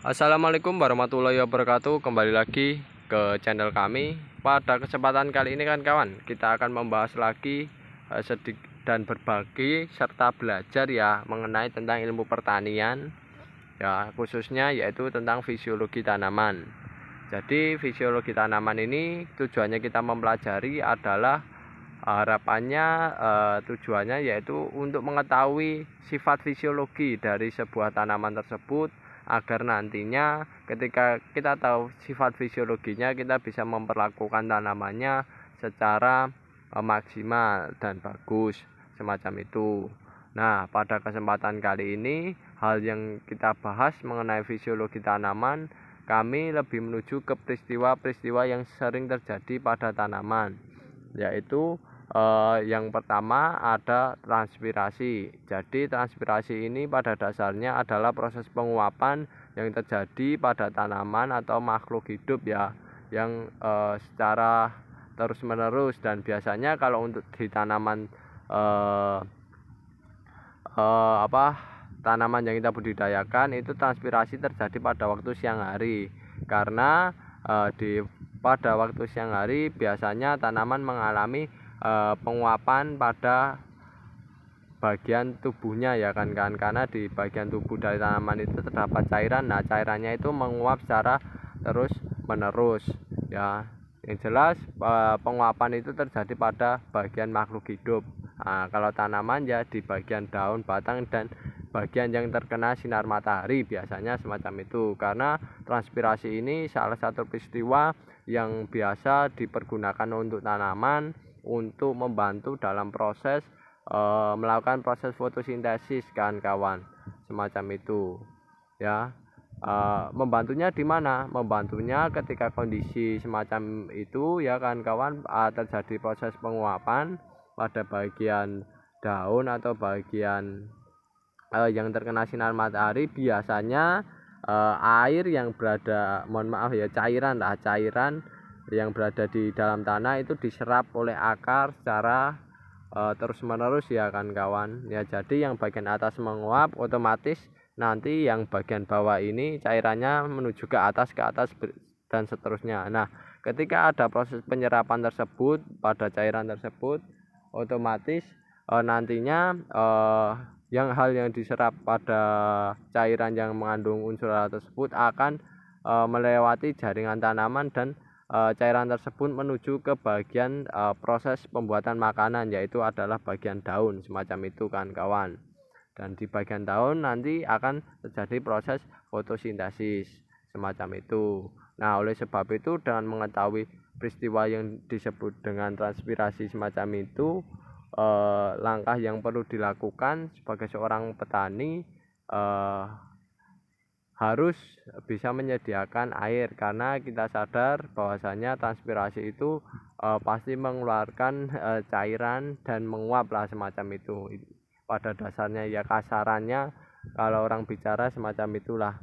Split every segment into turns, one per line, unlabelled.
Assalamualaikum warahmatullahi wabarakatuh. Kembali lagi ke channel kami. Pada kesempatan kali ini kawan, kita akan membahas lagi sedikit dan berbagi serta belajar ya mengenai tentang ilmu pertanian ya, khususnya yaitu tentang fisiologi tanaman. Jadi fisiologi tanaman ini tujuannya kita mempelajari adalah harapannya tujuannya yaitu untuk mengetahui sifat fisiologi dari sebuah tanaman tersebut, agar nantinya ketika kita tahu sifat fisiologinya, kita bisa memperlakukan tanamannya secara maksimal dan bagus semacam itu. Nah, pada kesempatan kali ini hal yang kita bahas mengenai fisiologi tanaman, kami lebih menuju ke peristiwa-peristiwa yang sering terjadi pada tanaman, yaitu yang pertama ada transpirasi. Jadi transpirasi ini pada dasarnya adalah proses penguapan yang terjadi pada tanaman atau makhluk hidup ya, yang secara terus menerus, dan biasanya kalau untuk di tanaman tanaman yang kita budidayakan itu transpirasi terjadi pada waktu siang hari, karena pada waktu siang hari biasanya tanaman mengalami penguapan pada bagian tubuhnya ya kan, karena di bagian tubuh dari tanaman itu terdapat cairan. Nah, cairannya itu menguap secara terus menerus ya. Yang jelas penguapan itu terjadi pada bagian makhluk hidup. Nah, kalau tanaman ya di bagian daun, batang, dan bagian yang terkena sinar matahari, biasanya semacam itu. Karena transpirasi ini salah satu peristiwa yang biasa dipergunakan untuk tanaman untuk membantu dalam proses melakukan proses fotosintesis kan kawan, semacam itu ya. Membantunya di mana? Membantunya ketika kondisi semacam itu ya kan kawan, terjadi proses penguapan pada bagian daun atau bagian yang terkena sinar matahari. Biasanya air yang berada, mohon maaf ya, cairan yang berada di dalam tanah itu diserap oleh akar secara terus menerus ya kan kawan ya. Jadi yang bagian atas menguap, otomatis nanti yang bagian bawah ini cairannya menuju ke atas dan seterusnya. Nah, ketika ada proses penyerapan tersebut pada cairan tersebut, otomatis nantinya hal yang diserap pada cairan yang mengandung unsur tersebut akan melewati jaringan tanaman, dan cairan tersebut menuju ke bagian proses pembuatan makanan, yaitu adalah bagian daun semacam itu kan kawan. Dan di bagian daun nanti akan terjadi proses fotosintesis semacam itu. Nah, oleh sebab itu dengan mengetahui peristiwa yang disebut dengan transpirasi semacam itu, langkah yang perlu dilakukan sebagai seorang petani harus bisa menyediakan air, karena kita sadar bahwasanya transpirasi itu pasti mengeluarkan cairan dan menguap lah semacam itu. Pada dasarnya ya, kasarannya kalau orang bicara semacam itulah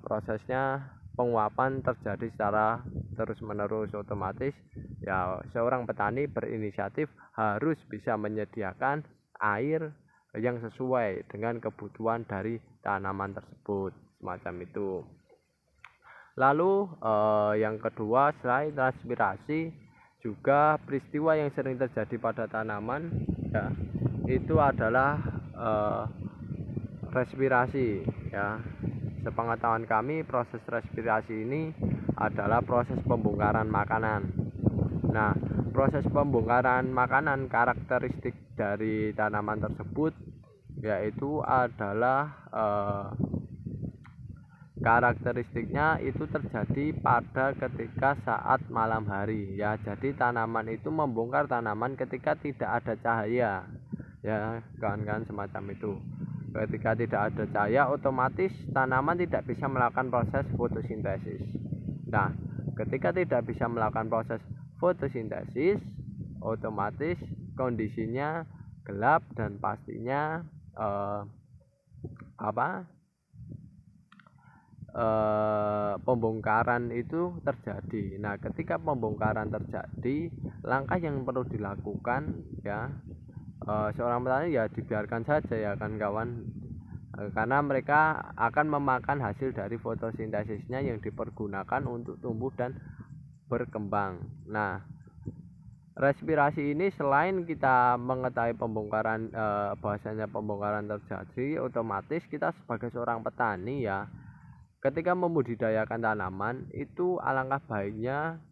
prosesnya penguapan terjadi secara terus menerus. Otomatis ya seorang petani berinisiatif harus bisa menyediakan air yang sesuai dengan kebutuhan dari tanaman tersebut semacam itu. Lalu yang kedua, selain transpirasi, juga peristiwa yang sering terjadi pada tanaman ya, itu adalah respirasi ya. Sepengetahuan kami, proses respirasi ini adalah proses pembongkaran makanan. Nah, proses pembongkaran makanan, karakteristik dari tanaman tersebut yaitu adalah karakteristiknya itu terjadi pada ketika saat malam hari ya. Jadi tanaman itu membongkar tanaman ketika tidak ada cahaya ya kan semacam itu. Ketika tidak ada cahaya, otomatis tanaman tidak bisa melakukan proses fotosintesis. Nah, ketika tidak bisa melakukan proses fotosintesis, otomatis kondisinya gelap dan pastinya pembongkaran itu terjadi. Nah, ketika pembongkaran terjadi, langkah yang perlu dilakukan ya, seorang petani ya dibiarkan saja ya kan kawan, karena mereka akan memakan hasil dari fotosintesisnya yang dipergunakan untuk tumbuh dan berkembang. Nah, respirasi ini selain kita mengetahui pembongkaran, bahwasanya pembongkaran terjadi, otomatis kita sebagai seorang petani ya, ketika membudidayakan tanaman itu alangkah baiknya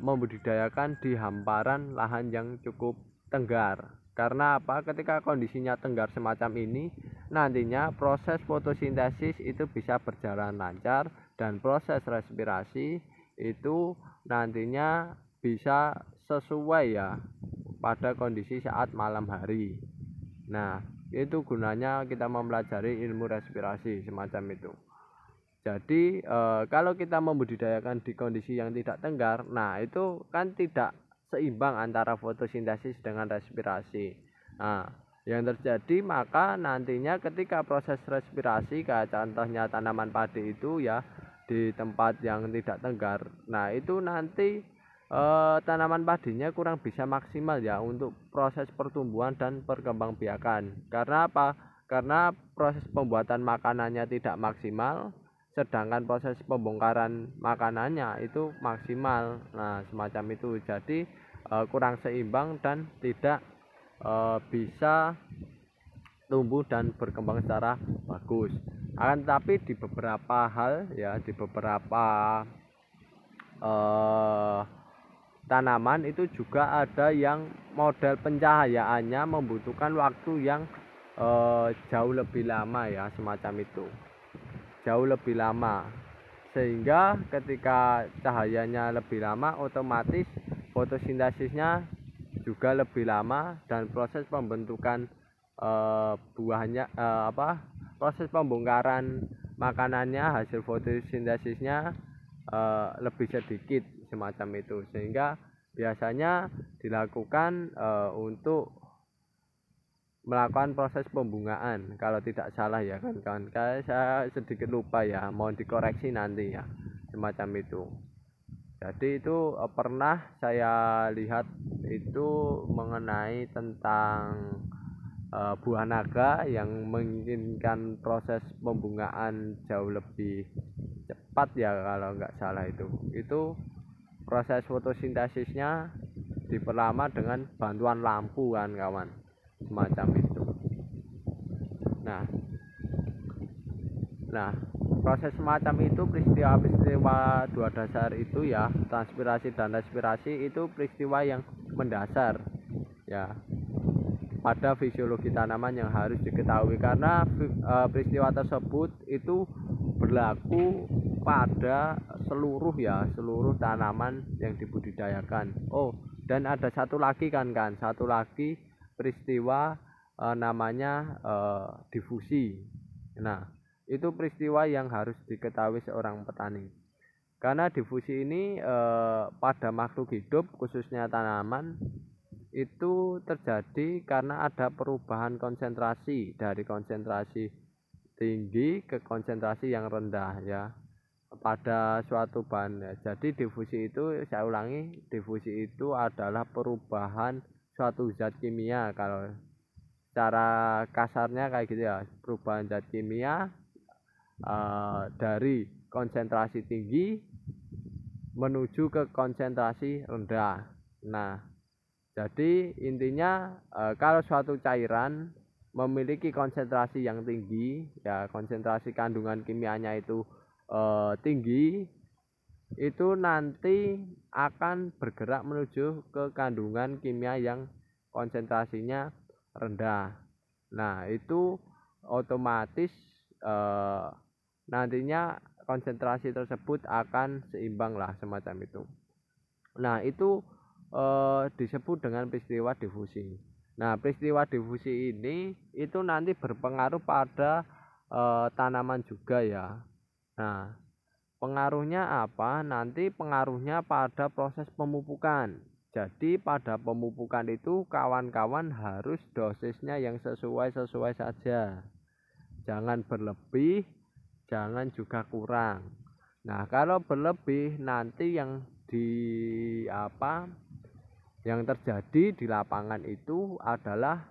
membudidayakan di hamparan lahan yang cukup tenggar. Karena apa? Ketika kondisinya tenggar semacam ini, nantinya proses fotosintesis itu bisa berjalan lancar dan proses respirasi itu nantinya bisa sesuai ya pada kondisi saat malam hari. Nah, itu gunanya kita mempelajari ilmu respirasi semacam itu. Jadi kalau kita membudidayakan di kondisi yang tidak tenggar, nah itu kan tidak seimbang antara fotosintesis dengan respirasi. Nah, yang terjadi maka nantinya ketika proses respirasi, kayak contohnya tanaman padi itu ya di tempat yang tidak tenggar, nah itu nanti tanaman padinya kurang bisa maksimal ya untuk proses pertumbuhan dan perkembangbiakan. Karena apa? Karena proses pembuatan makanannya tidak maksimal, sedangkan proses pembongkaran makanannya itu maksimal. Nah, semacam itu. Jadi kurang seimbang dan tidak bisa tumbuh dan berkembang secara bagus. Akan tetapi di beberapa hal ya, di beberapa tanaman itu juga ada yang model pencahayaannya membutuhkan waktu yang jauh lebih lama ya, semacam itu. Jauh lebih lama, sehingga ketika cahayanya lebih lama otomatis fotosintesisnya juga lebih lama dan proses pembentukan buahnya proses pembongkaran makanannya, hasil fotosintesisnya lebih sedikit semacam itu, sehingga biasanya dilakukan untuk melakukan proses pembungaan kalau tidak salah ya kan kawan. Kayak saya sedikit lupa ya, mohon dikoreksi nanti ya, semacam itu. Jadi itu pernah saya lihat itu mengenai tentang buah naga yang menginginkan proses pembungaan jauh lebih cepat ya kalau nggak salah. Itu proses fotosintesisnya diperlama dengan bantuan lampu kan kawan, semacam itu. Nah, proses semacam itu, peristiwa-peristiwa dua dasar itu ya, transpirasi dan respirasi, itu peristiwa yang mendasar ya pada fisiologi tanaman yang harus diketahui, karena peristiwa tersebut itu berlaku pada seluruh tanaman yang dibudidayakan. Oh, dan ada satu lagi satu lagi peristiwa namanya difusi. Nah, itu peristiwa yang harus diketahui seorang petani, karena difusi ini pada makhluk hidup khususnya tanaman itu terjadi karena ada perubahan konsentrasi dari konsentrasi tinggi ke konsentrasi yang rendah ya pada suatu bahan. Jadi difusi itu, saya ulangi, difusi itu adalah perubahan suatu zat kimia, kalau cara kasarnya kayak gitu ya, perubahan zat kimia dari konsentrasi tinggi menuju ke konsentrasi rendah. Nah, jadi intinya kalau suatu cairan memiliki konsentrasi yang tinggi ya, konsentrasi kandungan kimianya itu tinggi, itu nanti akan bergerak menuju ke kandungan kimia yang konsentrasinya rendah. Nah, itu otomatis nantinya konsentrasi tersebut akan seimbang lah, semacam itu. Nah, itu disebut dengan peristiwa difusi. Nah, peristiwa difusi ini itu nanti berpengaruh pada tanaman juga ya. Nah, pengaruhnya apa? Nanti pengaruhnya pada proses pemupukan. Jadi pada pemupukan itu kawan-kawan harus dosisnya yang sesuai saja. Jangan berlebih, jangan juga kurang. Nah, kalau berlebih nanti yang terjadi di lapangan itu adalah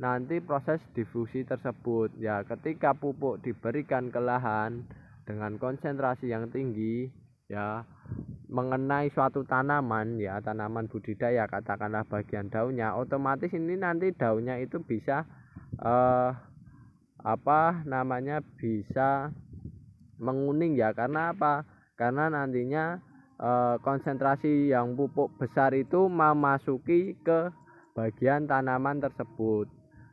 nanti proses difusi tersebut. Ya, ketika pupuk diberikan ke lahan dengan konsentrasi yang tinggi, ya, mengenai suatu tanaman, ya, tanaman budidaya, katakanlah bagian daunnya, otomatis ini nanti daunnya itu bisa bisa menguning, ya. Karena apa? Karena nantinya konsentrasi yang pupuk besar itu memasuki ke bagian tanaman tersebut.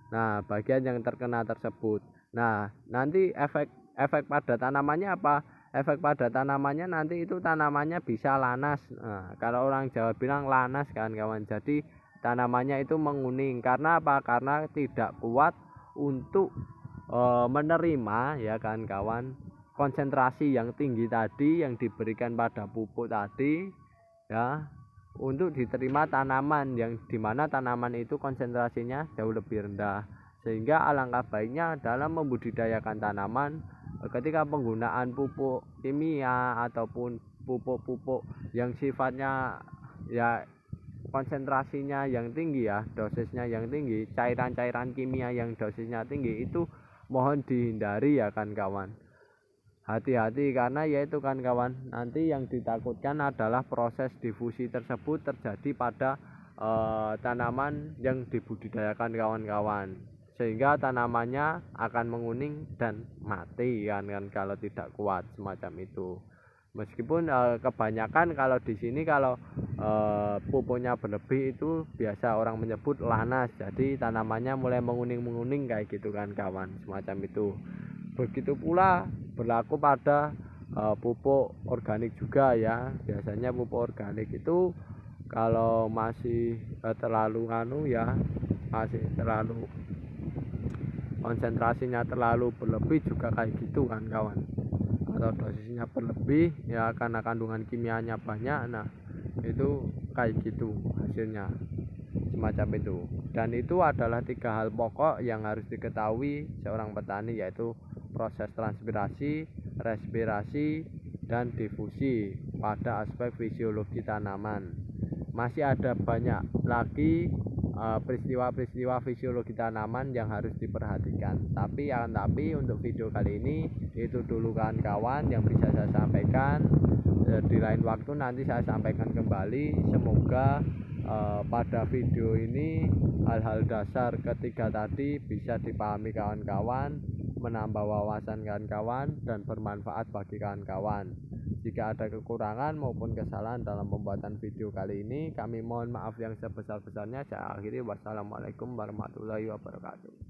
Nah, bagian yang terkena tersebut. Nah, nanti efek pada tanamannya apa? Efek pada tanamannya nanti itu tanamannya bisa lanas. Nah, kalau orang Jawa bilang lanas kan kawan. Jadi tanamannya itu menguning. Karena apa? Karena tidak kuat untuk menerima, ya kan kawan, konsentrasi yang tinggi tadi yang diberikan pada pupuk tadi, ya, untuk diterima tanaman yang dimana tanaman itu konsentrasinya jauh lebih rendah. Sehingga alangkah baiknya dalam membudidayakan tanaman, ketika penggunaan pupuk kimia ataupun pupuk-pupuk yang sifatnya, ya, konsentrasinya yang tinggi, ya, dosisnya yang tinggi, cairan-cairan kimia yang dosisnya tinggi, itu mohon dihindari, ya kan kawan. Hati-hati, karena yaitu kan kawan, nanti yang ditakutkan adalah proses difusi tersebut terjadi pada tanaman yang dibudidayakan kawan-kawan, sehingga tanamannya akan menguning dan mati kan kalau tidak kuat semacam itu. Meskipun kebanyakan kalau di sini kalau pupuknya berlebih itu biasa orang menyebut lanas, jadi tanamannya mulai menguning kayak gitu kan kawan, semacam itu. Begitu pula berlaku pada pupuk organik juga, ya. Biasanya pupuk organik itu kalau masih terlalu masih terlalu konsentrasinya terlalu berlebih juga kayak gitu kan kawan, atau dosisnya berlebih, ya, karena kandungan kimianya banyak. Nah, itu kayak gitu hasilnya semacam itu. Dan itu adalah 3 hal pokok yang harus diketahui seorang petani, yaitu proses transpirasi, respirasi, dan difusi pada aspek fisiologi tanaman. Masih ada banyak lagi peristiwa-peristiwa fisiologi tanaman yang harus diperhatikan. Tapi untuk video kali ini itu dulu kawan-kawan yang bisa saya sampaikan. Di lain waktu nanti saya sampaikan kembali. Semoga pada video ini hal-hal dasar ketiga tadi bisa dipahami kawan-kawan, menambah wawasan kawan-kawan, dan bermanfaat bagi kawan-kawan. Jika ada kekurangan maupun kesalahan dalam pembuatan video kali ini, kami mohon maaf yang sebesar-besarnya. Saya akhiri, wassalamualaikum warahmatullahi wabarakatuh.